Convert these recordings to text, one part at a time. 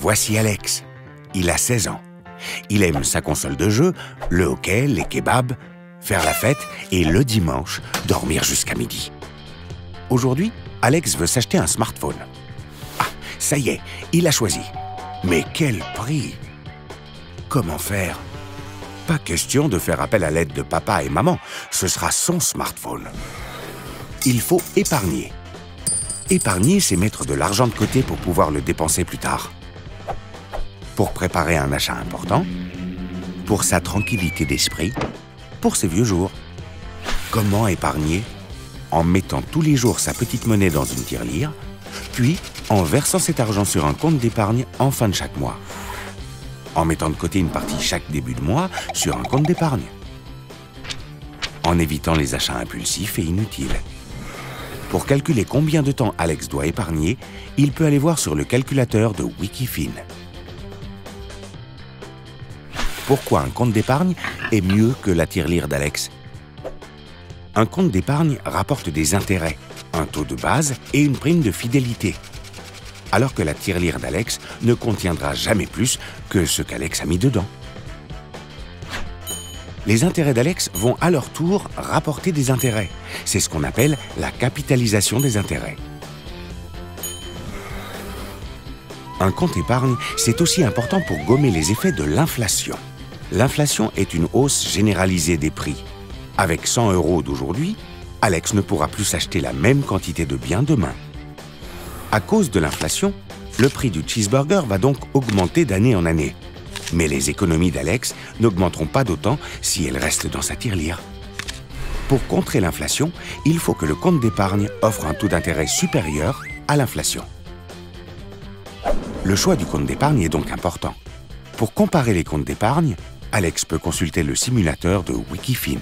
Voici Alex. Il a 16 ans. Il aime sa console de jeu, le hockey, les kebabs, faire la fête et le dimanche, dormir jusqu'à midi. Aujourd'hui, Alex veut s'acheter un smartphone. Ah, ça y est, il a choisi. Mais quel prix! Comment faire? Pas question de faire appel à l'aide de papa et maman, ce sera son smartphone. Il faut épargner. Épargner, c'est mettre de l'argent de côté pour pouvoir le dépenser plus tard. Pour préparer un achat important, pour sa tranquillité d'esprit, pour ses vieux jours. Comment épargner? En mettant tous les jours sa petite monnaie dans une tirelire, puis en versant cet argent sur un compte d'épargne en fin de chaque mois. En mettant de côté une partie chaque début de mois sur un compte d'épargne. En évitant les achats impulsifs et inutiles. Pour calculer combien de temps Alex doit épargner, il peut aller voir sur le calculateur de Wikifin. Pourquoi un compte d'épargne est mieux que la tirelire d'Alex? Un compte d'épargne rapporte des intérêts, un taux de base et une prime de fidélité. Alors que la tirelire d'Alex ne contiendra jamais plus que ce qu'Alex a mis dedans. Les intérêts d'Alex vont à leur tour rapporter des intérêts. C'est ce qu'on appelle la capitalisation des intérêts. Un compte épargne, c'est aussi important pour gommer les effets de l'inflation. L'inflation est une hausse généralisée des prix. Avec 100 € d'aujourd'hui, Alex ne pourra plus s'acheter la même quantité de biens demain. À cause de l'inflation, le prix du cheeseburger va donc augmenter d'année en année. Mais les économies d'Alex n'augmenteront pas d'autant si elles restent dans sa tirelire. Pour contrer l'inflation, il faut que le compte d'épargne offre un taux d'intérêt supérieur à l'inflation. Le choix du compte d'épargne est donc important. Pour comparer les comptes d'épargne, Alex peut consulter le simulateur de Wikifin.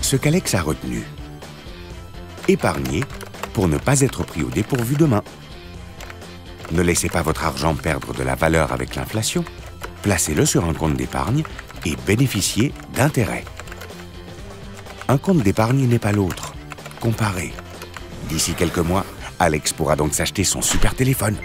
Ce qu'Alex a retenu. Épargner pour ne pas être pris au dépourvu demain. Ne laissez pas votre argent perdre de la valeur avec l'inflation. Placez-le sur un compte d'épargne et bénéficiez d'intérêts. Un compte d'épargne n'est pas l'autre. Comparez. D'ici quelques mois, Alex pourra donc s'acheter son super téléphone.